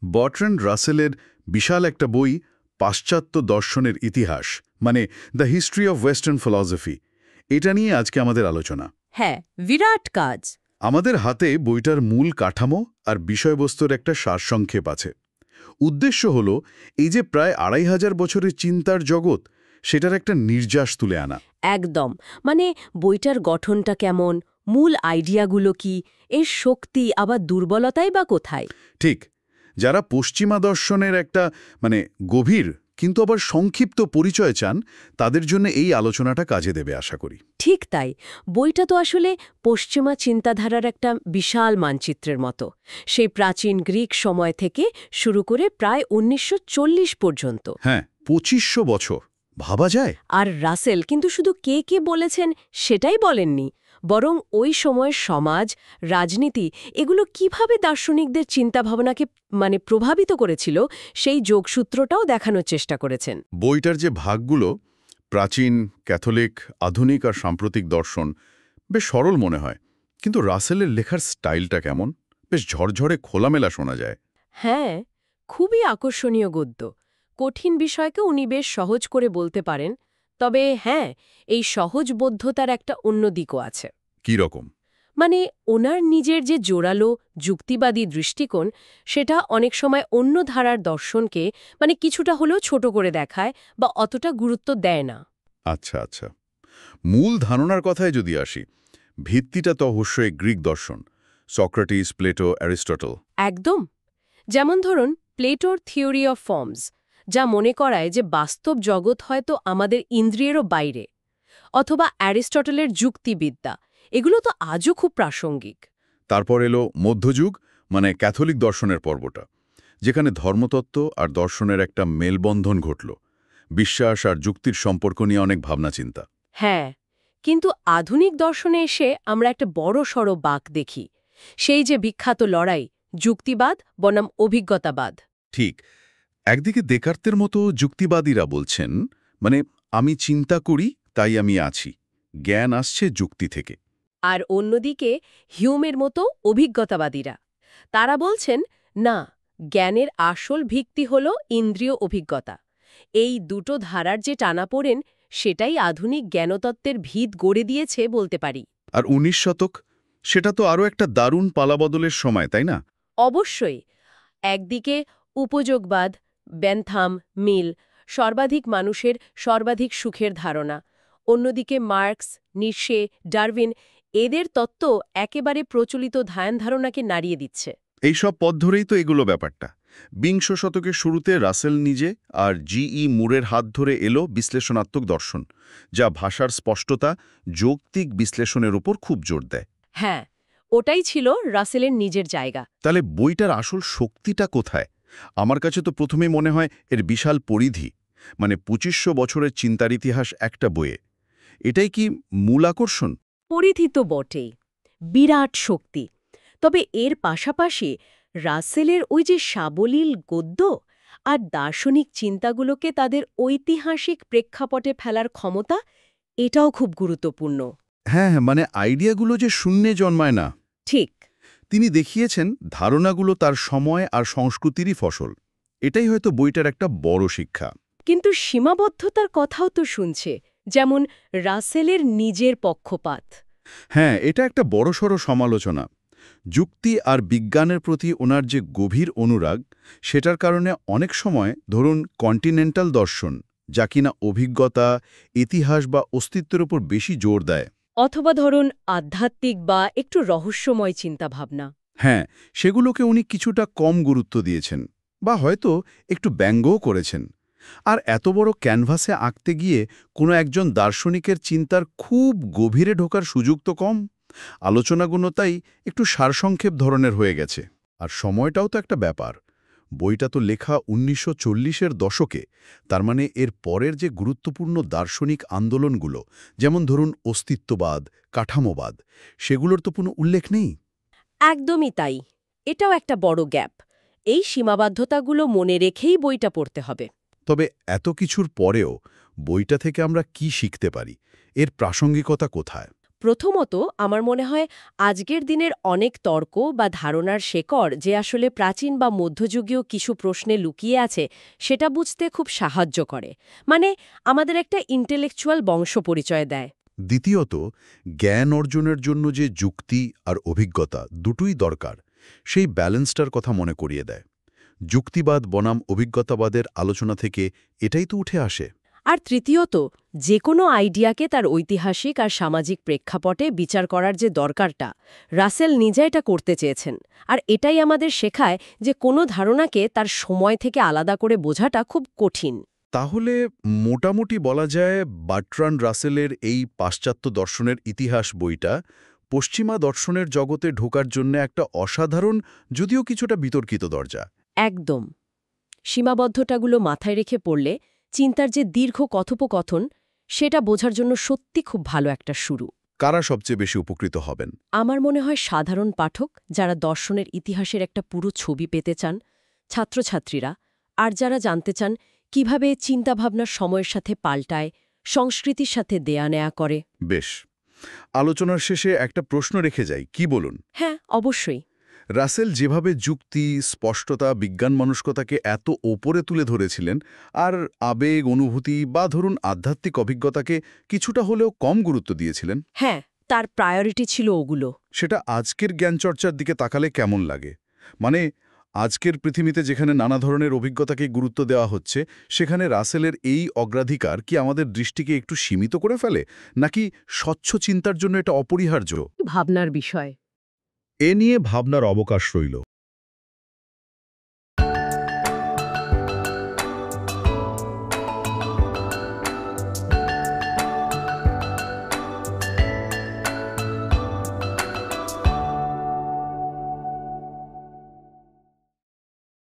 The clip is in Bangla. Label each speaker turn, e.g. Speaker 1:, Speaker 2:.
Speaker 1: বার্ট্রান্ড রাসেলের বিশাল একটা বই পাশ্চাত্য দর্শনের ইতিহাস, মানে the history of western philosophy, এটা নিয়ে আজকে আমাদের আলোচনা।
Speaker 2: হ্যাঁ, বিরাট কাজ।
Speaker 1: আমাদের হাতে বইটার মূল কাঠামো আর বিষয়বস্তুর একটা সারসংক্ষেপ আছে। উদ্দেশ্য হল এই যে প্রায় ২৫০০ বছরের চিন্তার জগৎ, সেটার একটা নির্যাস তুলে আনা।
Speaker 2: একদম, মানে বইটার গঠনটা কেমন, মূল আইডিয়াগুলো কি, এর শক্তি আবার দুর্বলতাই বা কোথায়।
Speaker 1: ঠিক, যারা পশ্চিমা দর্শনের একটা গভীর কিন্তু আবার সংক্ষিপ্ত পরিচয় চান, তাদের জন্য এই আলোচনাটা কাজে দেবে আশা করি।
Speaker 2: ঠিক তাই, বইটা তো আসলে পশ্চিমা চিন্তাধারার একটা বিশাল মানচিত্রের মতো, সেই প্রাচীন গ্রিক সময় থেকে শুরু করে প্রায় ১৯৪০ পর্যন্ত।
Speaker 1: হ্যাঁ, ২৫০০ বছর, ভাবা যায়।
Speaker 2: আর রাসেল কিন্তু শুধু কে কে বলেছেন সেটাই বলেননি, বরং ওই সময়ের সমাজ, রাজনীতি এগুলো কিভাবে দার্শনিকদের চিন্তাভাবনাকে প্রভাবিত করেছিল সেই যোগসূত্রটাও দেখানোর চেষ্টা করেছেন।
Speaker 1: বইটার যে ভাগগুলো, প্রাচীন, ক্যাথলিক, আধুনিক আর সাম্প্রতিক দর্শন, বেশ সরল মনে হয়, কিন্তু রাসেলের লেখার স্টাইলটা কেমন, বেশ ঝরঝরে খোলামেলা শোনা যায়।
Speaker 2: হ্যাঁ, খুবই আকর্ষণীয় গদ্য। কঠিন বিষয়কে উনি বেশ সহজ করে বলতে পারেন, তবে হ্যাঁ, এই সহজবোধ্যতার একটা অন্য দিকও আছে।
Speaker 1: কি রকম?
Speaker 2: ওনার নিজের যে জোরালো যুক্তিবাদী দৃষ্টিকোণ, সেটা অনেক সময় অন্য ধারার দর্শনকে কিছুটা হলেও ছোট করে দেখায় বা অতটা গুরুত্ব দেয় না।
Speaker 1: আচ্ছা আচ্ছা, মূল ধারণার কথায় যদি আসি, ভিত্তিটা তো অবশ্যই গ্রিক দর্শন, সক্রেটিস, প্লেটো, অ্যারিস্টটল।
Speaker 2: একদম। যেমন ধরুন প্লেটোর থিওরি অফ ফর্মস, যা মনে করায় যে বাস্তব জগৎ হয়তো আমাদের ইন্দ্রিয়েরও বাইরে, অথবা অ্যারিস্টটলের যুক্তিবিদ্যা, এগুলো তো আজও খুব প্রাসঙ্গিক।
Speaker 1: তারপর এলো মধ্যযুগ, ক্যাথলিক দর্শনের পর্বটা, যেখানে ধর্মতত্ত্ব আর দর্শনের একটা মেলবন্ধন ঘটল, বিশ্বাস আর যুক্তির সম্পর্ক নিয়ে অনেক ভাবনা চিন্তা।
Speaker 2: হ্যাঁ, কিন্তু আধুনিক দর্শনে এসে আমরা একটা বড়সড় বাঁক দেখি, সেই যে বিখ্যাত লড়াই, যুক্তিবাদ বনাম অভিজ্ঞতাবাদ।
Speaker 1: ঠিক, একদিকে দেকার্তের মতো যুক্তিবাদীরা বলছেন, আমি চিন্তা করি তাই আমি আছি, জ্ঞান আসছে যুক্তি থেকে।
Speaker 2: আর অন্যদিকে হিউমের মতো অভিজ্ঞতাবাদীরা, তারা বলছেন না, জ্ঞানের আসল ভিত্তি হল ইন্দ্রিয় অভিজ্ঞতা। এই দুটো ধারার যে টানাপোড়েন, সেটাই আধুনিক জ্ঞানতত্ত্বের ভিত গড়ে দিয়েছে বলতে পারি।
Speaker 1: আর ১৯ শতক, সেটা তো আরও একটা দারুণ পালাবদলের সময়, তাই না?
Speaker 2: অবশ্যই। একদিকে উপযোগবাদ, বেনথাম, মিল, সর্বাধিক মানুষের সর্বাধিক সুখের ধারণা। অন্যদিকে মার্কস, নিশে, ডারউইন, এদের তত্ত্ব একেবারে প্রচলিত ধ্যান ধারণাকে নাড়িয়ে দিচ্ছে।
Speaker 1: এই সব পথ ধরেই তো এগুলো ব্যাপারটা। বিংশ শতকের শুরুতে রাসেল নিজে আর জি.ই. মুরের হাত ধরে এলো বিশ্লেষণাত্মক দর্শন, যা ভাষার স্পষ্টতা, যৌক্তিক বিশ্লেষণের উপর খুব জোর দেয়।
Speaker 2: হ্যাঁ, ওটাই ছিল রাসেলের নিজের জায়গা।
Speaker 1: তাহলে বইটার আসল শক্তিটা কোথায়? আমার কাছে তো প্রথমেই মনে হয় এর বিশাল পরিধি, ২৫০০ বছরের চিন্তার ইতিহাস একটা বইয়ে। এটাই কি মূল আকর্ষণ?
Speaker 2: পরিধি তো বটেই, বিরাট শক্তি। তবে এর পাশাপাশি রাসেলের ওই যে সাবলীল গদ্য আর দার্শনিক চিন্তাগুলোকে তাদের ঐতিহাসিক প্রেক্ষাপটে ফেলার ক্ষমতা, এটাও খুব গুরুত্বপূর্ণ।
Speaker 1: হ্যাঁ, আইডিয়াগুলো যে শূন্যে জন্মায় না।
Speaker 2: ঠিক।
Speaker 1: তিনি দেখিয়েছেন ধারণাগুলো তার সময় আর সংস্কৃতিরই ফসল। এটাই হয়তো বইটার একটা বড় শিক্ষা।
Speaker 2: কিন্তু সীমাবদ্ধতার কথাও তো শুনছে, যেমন রাসেলের নিজের পক্ষপাত।
Speaker 1: হ্যাঁ, এটা একটা বড়সড় সমালোচনা। যুক্তি আর বিজ্ঞানের প্রতি ওনার যে গভীর অনুরাগ, সেটার কারণে অনেক সময় ধরুন কন্টিনেন্টাল দর্শন, যা কিনা অভিজ্ঞতা, ইতিহাস বা অস্তিত্বের উপর বেশি জোর দেয়,
Speaker 2: অথবা ধরুন আধ্যাত্মিক বা একটু রহস্যময় চিন্তাভাবনা,
Speaker 1: হ্যাঁ, সেগুলোকে উনি কিছুটা কম গুরুত্ব দিয়েছেন বা হয়তো একটু ব্যঙ্গও করেছেন। আর এত বড় ক্যানভাসে আঁকতে গিয়ে কোনো একজন দার্শনিকের চিন্তার খুব গভীরে ঢোকার সুযোগ তো কম। আলোচনাগুলো তাই একটু সারসংক্ষেপ ধরনের হয়ে গেছে। আর সময়টাও তো একটা ব্যাপার। বইটা তো লেখা ১৯৪০-এর দশকে, তার এর পরের যে গুরুত্বপূর্ণ দার্শনিক আন্দোলনগুলো, যেমন ধরুন অস্তিত্ববাদ, কাঠামোবাদ, সেগুলোর তো কোনো উল্লেখ নেই।
Speaker 2: একদমই তাই। এটাও একটা বড় গ্যাপ। এই সীমাবদ্ধতাগুলো মনে রেখেই বইটা পড়তে হবে।
Speaker 1: তবে এত কিছুর পরেও বইটা থেকে আমরা কি শিখতে পারি? এর প্রাসঙ্গিকতা কোথায়?
Speaker 2: প্রথমত আমার মনে হয় আজকের দিনের অনেক তর্ক বা ধারণার শেকড় যে আসলে প্রাচীন বা মধ্যযুগীয় কিছু প্রশ্নে লুকিয়ে আছে সেটা বুঝতে খুব সাহায্য করে। মানে আমাদের একটা ইন্টেলেকচুয়াল বংশ পরিচয় দেয়।
Speaker 1: দ্বিতীয়ত, জ্ঞান অর্জনের জন্য যে যুক্তি আর অভিজ্ঞতা দুটোই দরকার, সেই ব্যালেন্সটার কথা মনে করিয়ে দেয়। যুক্তিবাদ বনাম অভিজ্ঞতাবাদের আলোচনা থেকে এটাই তো উঠে আসে।
Speaker 2: আর তৃতীয়ত, যে কোনো আইডিয়াকে তার ঐতিহাসিক আর সামাজিক প্রেক্ষাপটে বিচার করার যে দরকারটা, রাসেল নিজে এটা করতে চেয়েছেন। আর এটাই আমাদের শেখায় যে কোনো ধারণাকে তার সময় থেকে আলাদা করে বোঝাটা খুব কঠিন।
Speaker 1: তাহলে মোটামুটি বলা যায় বার্ট্রান্ড রাসেলের এই পাশ্চাত্য দর্শনের ইতিহাস বইটা পশ্চিমা দর্শনের জগতে ঢোকার জন্য একটা অসাধারণ, যদিও কিছুটা বিতর্কিত দরজা।
Speaker 2: একদম। সীমাবদ্ধতাগুলো মাথায় রেখে পড়লে চিন্তার যে দীর্ঘ কথোপকথন, সেটা বোঝার জন্য সত্যি খুব ভালো একটা শুরু।
Speaker 1: কারা সবচেয়ে বেশি উপকৃত হবেন?
Speaker 2: আমার মনে হয় সাধারণ পাঠক, যারা দর্শনের ইতিহাসের একটা পুরো ছবি পেতে চান, ছাত্রছাত্রীরা, আর যারা জানতে চান কিভাবে চিন্তাভাবনার সময়ের সাথে পাল্টায়, সংস্কৃতির সাথে দেয়া নেয়া করে।
Speaker 1: বেশ, আলোচনার শেষে একটা প্রশ্ন রেখে যাই, কি বলুন?
Speaker 2: হ্যাঁ, অবশ্যই।
Speaker 1: রাসেল যেভাবে যুক্তি, স্পষ্টতা, বিজ্ঞান মনস্কতাকে এত ওপরে তুলে ধরেছিলেন, আর আবেগ, অনুভূতি বা ধরুন আধ্যাত্মিক অভিজ্ঞতাকে কিছুটা হলেও কম গুরুত্ব দিয়েছিলেন,
Speaker 2: হ্যাঁ, তার প্রায়োরিটি ছিল ওগুলো।
Speaker 1: সেটা আজকের জ্ঞানচর্চার দিকে তাকালে কেমন লাগে? মানে আজকের পৃথিবীতে যেখানে নানা ধরনের অভিজ্ঞতাকে গুরুত্ব দেওয়া হচ্ছে, সেখানে রাসেলের এই অগ্রাধিকার কি আমাদের দৃষ্টিকে একটু সীমিত করে ফেলে, নাকি স্বচ্ছ চিন্তার জন্য এটা অপরিহার্য?
Speaker 2: ভাবনার বিষয়।
Speaker 1: এ নিয়ে ভাবনার অবকাশ রইল।